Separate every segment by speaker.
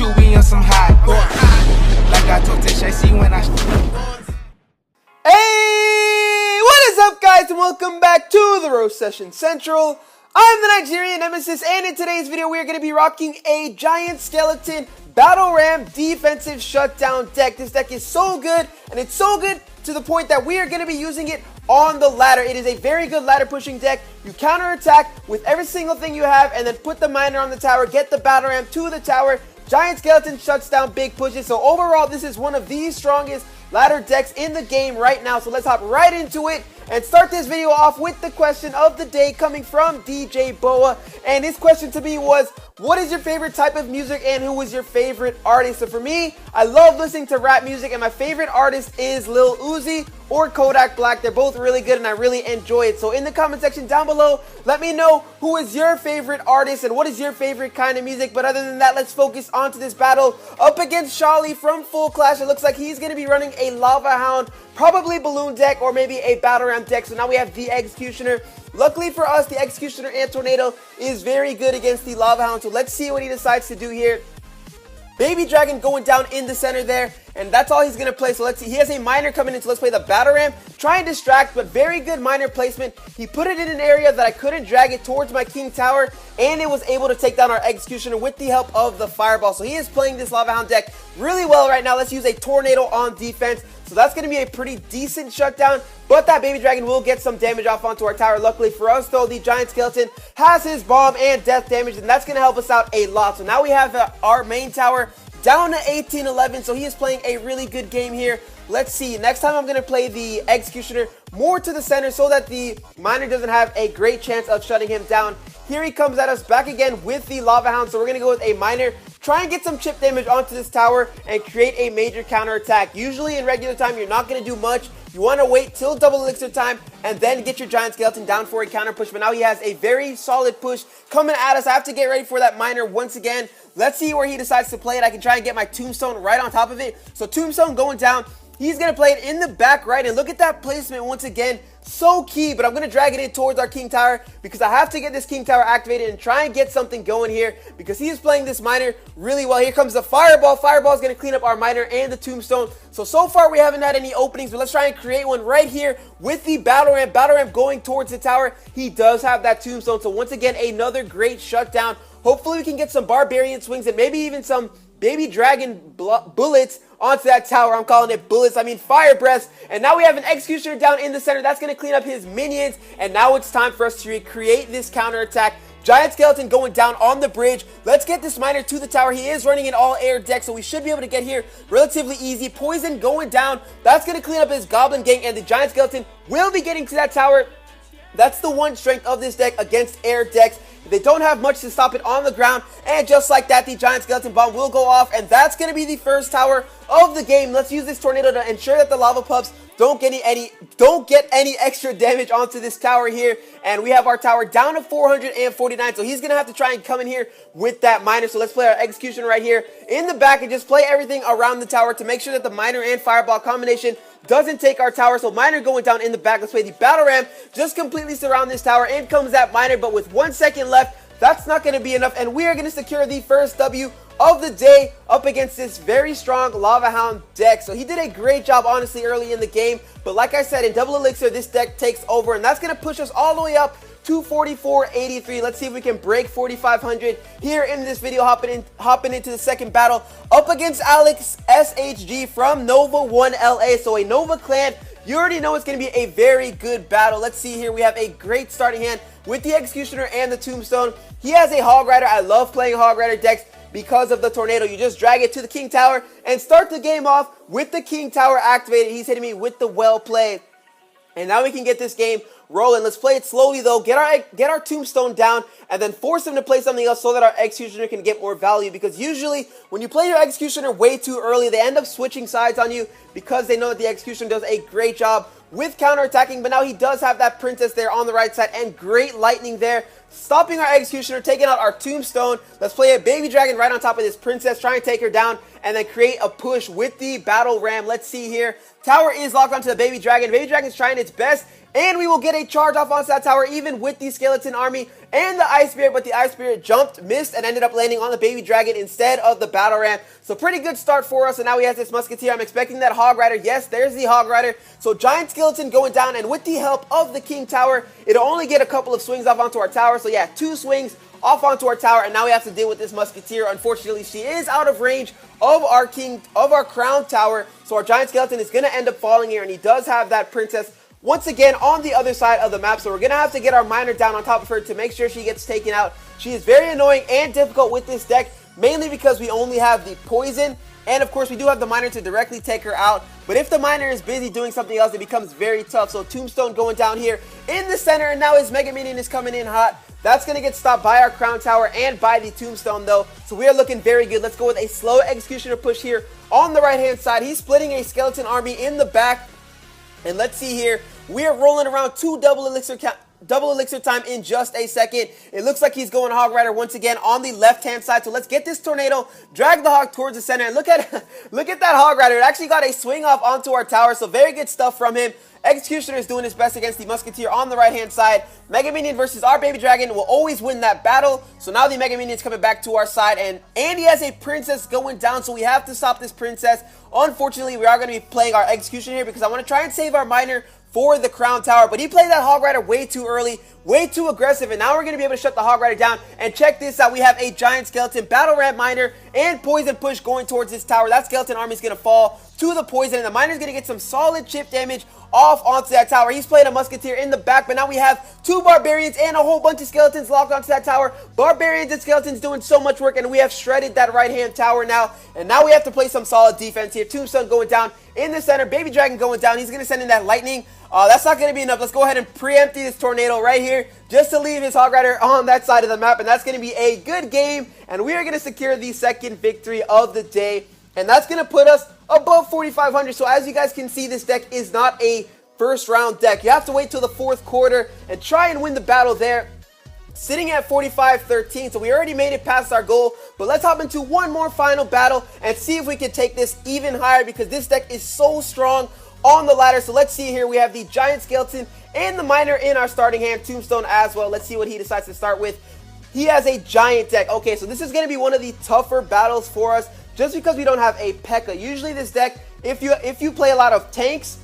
Speaker 1: chewy on some hot. Like I told Tish, I see when I.
Speaker 2: Hey, what is up, guys, and welcome back to the Roast Session Central. I'm the Nigerian Nemesis, and in today's video, we are going to be rocking a Giant Skeleton Battle Ram defensive shutdown deck. This deck is so good, and it's so good to the point that we are going to be using it on the ladder. It is a very good ladder pushing deck. You counterattack with every single thing you have, and then put the miner on the tower, get the Battle Ram to the tower. Giant Skeleton shuts down big pushes. So overall, this is one of the strongest ladder decks in the game right now. So let's hop right into it and start this video off with the question of the day coming from DJ Boa. And his question to me was, what is your favorite type of music and who was your favorite artist? So for me, I love listening to rap music, and my favorite artist is Lil Uzi or Kodak Black. They're both really good and I really enjoy it. So in the comment section down below, let me know who is your favorite artist and what is your favorite kind of music. But other than that, let's focus on to this battle up against Shali from Full Clash. It looks like he's going to be running a Lava Hound, probably Balloon deck, or maybe a Battle Ram deck. So now we have the Executioner. Luckily for us, the Executioner and Tornado is very good against the Lava Hound. So let's see what he decides to do here. Baby Dragon going down in the center there, and that's all he's going to play. So let's see. He has a miner coming in, so let's play the Battle Ram. Try and distract, but very good miner placement. He put it in an area that I couldn't drag it towards my King Tower, and it was able to take down our Executioner with the help of the Fireball. So he is playing this Lava Hound deck really well right now. Let's use a Tornado on defense. So that's going to be a pretty decent shutdown, but that Baby Dragon will get some damage off onto our tower. Luckily for us, though, the Giant Skeleton has his bomb and death damage, and that's going to help us out a lot. So now we have our main tower down to 18-11, so he is playing a really good game here. Let's see. Next time I'm going to play the Executioner more to the center so that the miner doesn't have a great chance of shutting him down. Here he comes at us back again with the Lava Hound, so we're going to go with a miner. Try and get some chip damage onto this tower and create a major counter attack. Usually in regular time, you're not going to do much. You want to wait till double elixir time and then get your Giant Skeleton down for a counter push. But now he has a very solid push coming at us. I have to get ready for that miner once again. Let's see where he decides to play it. I can try and get my Tombstone right on top of it. So Tombstone going down. He's going to play it in the back right, and look at that placement once again. So key, but I'm going to drag it in towards our King Tower because I have to get this King Tower activated and try and get something going here because he is playing this miner really well. Here comes the Fireball. Fireball is going to clean up our miner and the Tombstone. So far we haven't had any openings, but let's try and create one right here with the Battle Ram. Battle Ram going towards the tower. He does have that Tombstone, so once again, another great shutdown. Hopefully we can get some Barbarian swings and maybe even some Baby Dragon bullets onto that tower. I'm calling it bullets, I mean fire breaths. And now we have an Executioner down in the center. That's going to clean up his minions. And now it's time for us to recreate this counter attack. Giant Skeleton going down on the bridge. Let's get this miner to the tower. He is running an all-air deck, so we should be able to get here relatively easy. Poison going down. That's going to clean up his Goblin Gang, and the Giant Skeleton will be getting to that tower. That's the one strength of this deck against air decks. They don't have much to stop it on the ground, and just like that, the Giant Skeleton Bomb will go off, and that's going to be the first tower of the game. Let's use this Tornado to ensure that the Lava Pups don't get any extra damage onto this tower here, and we have our tower down to 449, so he's going to have to try and come in here with that miner. So let's play our Executioner right here in the back and just play everything around the tower to make sure that the miner and Fireball combination doesn't take our tower. So miner going down in the back. Let's play the Battle Ram. Just completely surround this tower. In comes that miner, but with 1 second left, that's not going to be enough, and we are going to secure the first W of the day up against this very strong Lava Hound deck. So he did a great job, honestly, early in the game, but like I said, in double elixir, this deck takes over, and that's going to push us all the way up to 4483. Let's see if we can break 4500 here in this video, hopping into the second battle up against Alex SHG from Nova 1 LA. So a Nova clan, you already know it's going to be a very good battle. Let's see here. We have a great starting hand with the Executioner and the Tombstone. He has a Hog Rider. I love playing Hog Rider decks because of the Tornado. You just drag it to the King Tower and start the game off with the King Tower activated. He's hitting me with the well play. And now we can get this game rolling. Let's play it slowly though. Get our Tombstone down and then force him to play something else so that our Executioner can get more value. Because usually when you play your Executioner way too early, they end up switching sides on you because they know that the Executioner does a great job with counterattacking. But now he does have that Princess there on the right side and great lightning there, stopping our Executioner, taking out our Tombstone. Let's play a Baby Dragon right on top of this Princess, try and take her down, and then create a push with the Battle Ram. Let's see here. Tower is locked onto the Baby Dragon. Baby Dragon's trying its best, and we will get a charge off onto that tower even with the Skeleton Army and the Ice Spirit, but the Ice Spirit jumped, missed, and ended up landing on the Baby Dragon instead of the Battle Ram. So pretty good start for us, and now we have this Musketeer. I'm expecting that Hog Rider. Yes, there's the Hog Rider. So Giant Skeleton going down, and with the help of the King Tower, it'll only get a couple of swings off onto our tower. So yeah, 2 swings off onto our tower, and now we have to deal with this Musketeer. Unfortunately, she is out of range of our Crown Tower, so our Giant Skeleton is going to end up falling here, and he does have that Princess once again on the other side of the map, so we're going to have to get our Miner down on top of her to make sure she gets taken out. She is very annoying and difficult with this deck, mainly because we only have the Poison, and of course we do have the Miner to directly take her out, but if the Miner is busy doing something else, it becomes very tough. So Tombstone going down here in the center, and now his Mega Minion is coming in hot. That's going to get stopped by our Crown Tower and by the Tombstone though, so we are looking very good. Let's go with a slow Executioner push here on the right hand side. He's splitting a Skeleton Army in the back, and let's see here, we are rolling around 2 double elixir time in just a second. It looks like he's going Hog Rider once again on the left hand side, so let's get this Tornado, drag the Hog towards the center, and look at that Hog Rider. It actually got a swing off onto our tower, so very good stuff from him. Executioner is doing his best against the Musketeer on the right hand side. Mega Minion versus our Baby Dragon will always win that battle. So now the Mega Minion is coming back to our side, and he has a Princess going down, so we have to stop this Princess. Unfortunately, we are going to be playing our Executioner here because I want to try and save our Miner for the Crown Tower, but he played that Hog Rider way too early, way too aggressive, and now we're going to be able to shut the Hog Rider down. And check this out, we have a Giant Skeleton, Battle Ram Miner, and Poison Push going towards this tower. That Skeleton Army is going to fall to the Poison, and the Miner is going to get some solid chip damage off onto that tower. He's playing a Musketeer in the back, but now we have 2 Barbarians and a whole bunch of Skeletons locked onto that tower. Barbarians and Skeletons doing so much work, and we have shredded that right-hand tower now, and now we have to play some solid defense here. Tombstone going down in the center, Baby Dragon going down. He's going to send in that Lightning. That's not going to be enough. Let's go ahead and preempt this Tornado right here just to leave his Hog Rider on that side of the map, and that's going to be a good game, and we are going to secure the second victory of the day, and that's going to put us above 4,500. So as you guys can see, this deck is not a first round deck. You have to wait till the 4th quarter and try and win the battle there. Sitting at 45-13, so we already made it past our goal, but let's hop into one more final battle and see if we can take this even higher, because this deck is so strong on the ladder. So let's see here, we have the Giant Skeleton and the Miner in our starting hand, Tombstone as well. Let's see what he decides to start with. He has a Giant deck. Okay, so this is going to be one of the tougher battles for us just because we don't have a P.E.K.K.A. Usually this deck, if you play a lot of tanks,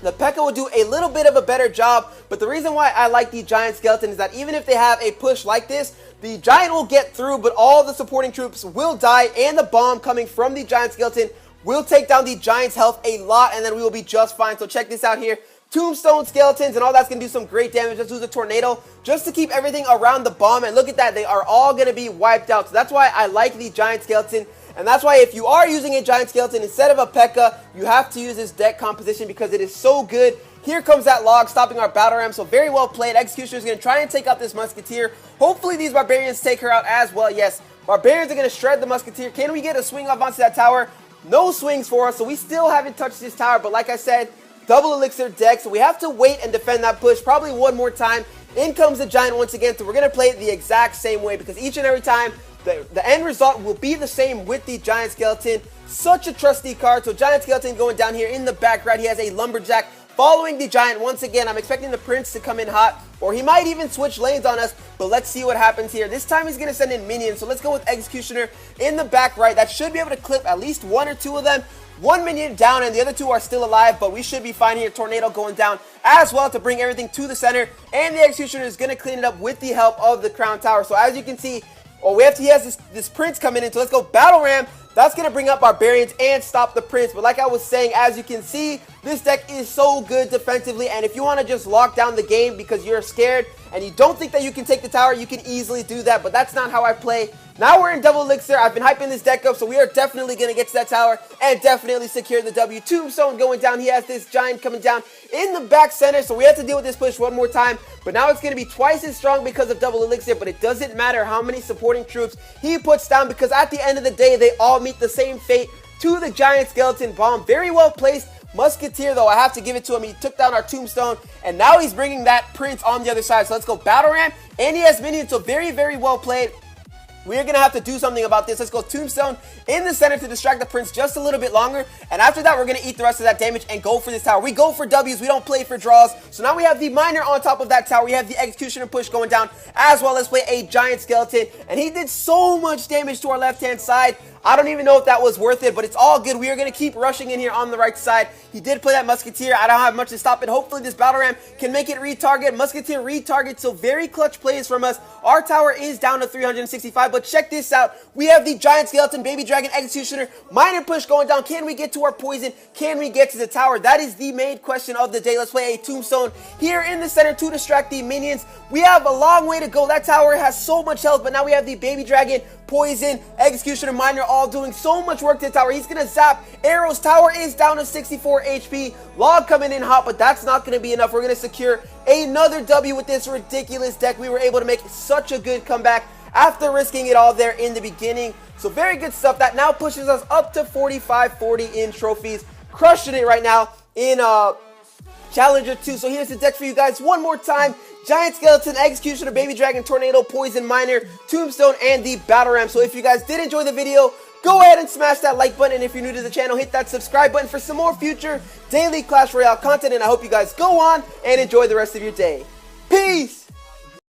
Speaker 2: the P.E.K.K.A. will do a little bit of a better job, but the reason why I like the Giant Skeleton is that even if they have a push like this, the Giant will get through, but all the supporting troops will die, and the bomb coming from the Giant Skeleton will take down the Giant's health a lot, and then we will be just fine. So check this out here. Tombstone Skeletons and all that's going to do some great damage. Let's use a Tornado just to keep everything around the bomb, and look at that. They are all going to be wiped out. So that's why I like the Giant Skeleton. And that's why if you are using a Giant Skeleton instead of a P.E.K.K.A., you have to use this deck composition because it is so good. Here comes that log, stopping our Battle Ram, so very well played. Executioner is going to try and take out this Musketeer. Hopefully these Barbarians take her out as well. Yes, Barbarians are going to shred the Musketeer. Can we get a swing off onto that tower? No swings for us, so we still haven't touched this tower. But like I said, double elixir deck, so we have to wait and defend that push probably one more time. In comes the Giant once again, so we're going to play it the exact same way because each and every time the end result will be the same with the Giant Skeleton. Such a trusty card. So Giant Skeleton going down here in the back right. He has a Lumberjack following the Giant once again. I'm expecting the Prince to come in hot, or he might even switch lanes on us, but let's see what happens here. This time he's going to send in minions, so let's go with Executioner in the back right. That should be able to clip at least 1 or 2 of them. 1 minion down and the other 2 are still alive, but we should be fine here. Tornado going down as well to bring everything to the center, and the Executioner is going to clean it up with the help of the Crown Tower. So as you can see, he has this Prince coming in, so let's go Battle Ram. That's going to bring up Barbarians and stop the Prince. But like I was saying, as you can see, this deck is so good defensively. And if you want to just lock down the game because you're scared and you don't think that you can take the tower, you can easily do that. But that's not how I play. Now we're in double elixir. I've been hyping this deck up, so we are definitely going to get to that tower and definitely secure the W. Tombstone going down. He has this Giant coming down in the back center, so we have to deal with this push one more time. But now it's going to be twice as strong because of double elixir, but it doesn't matter how many supporting troops he puts down because at the end of the day, they all meet the same fate to the Giant Skeleton bomb. Very well placed Musketeer, though. I have to give it to him. He took down our Tombstone, and now he's bringing that Prince on the other side. So let's go Battle Ram, and he has minions, so very, very well played. we're going to have to do something about this. Let's go Tombstone in the center to distract the Prince just a little bit longer. And after that, we're going to eat the rest of that damage and go for this tower. We go for W's. We don't play for draws. So now we have the Miner on top of that tower. We have the Executioner push going down as well. Let's play a Giant Skeleton. And he did so much damage to our left-hand side. I don't even know if that was worth it, but it's all good. We are going to keep rushing in here on the right side. He did play that Musketeer. I don't have much to stop it. Hopefully this Battle Ram can make it retarget. Musketeer retarget, so very clutch plays from us. Our tower is down to 365, but check this out. We have the Giant Skeleton, Baby Dragon, Executioner, Miner push going down. Can we get to our poison? Can we get to the tower? That is the main question of the day. Let's play a Tombstone here in the center to distract the minions. We have a long way to go. That tower has so much health, but now we have the Baby Dragon, Poison, Executioner, Miner all doing so much work to the tower. He's going to zap arrows. Tower is down to 64 HP. Log coming in hot, but that's not going to be enough. We're going to secure another W with this ridiculous deck. We were able to make such a good comeback after risking it all there in the beginning. So very good stuff. That now pushes us up to 45-40 in trophies. Crushing it right now in Challenger 2. So here's the deck for you guys one more time. Giant Skeleton, Executioner, Baby Dragon, Tornado, Poison, Miner, Tombstone, and the Battle Ram. So if you guys did enjoy the video, go ahead and smash that like button. And if you're new to the channel, hit that subscribe button for some more future daily Clash Royale content. And I hope you guys go on and enjoy the rest of your day. Peace!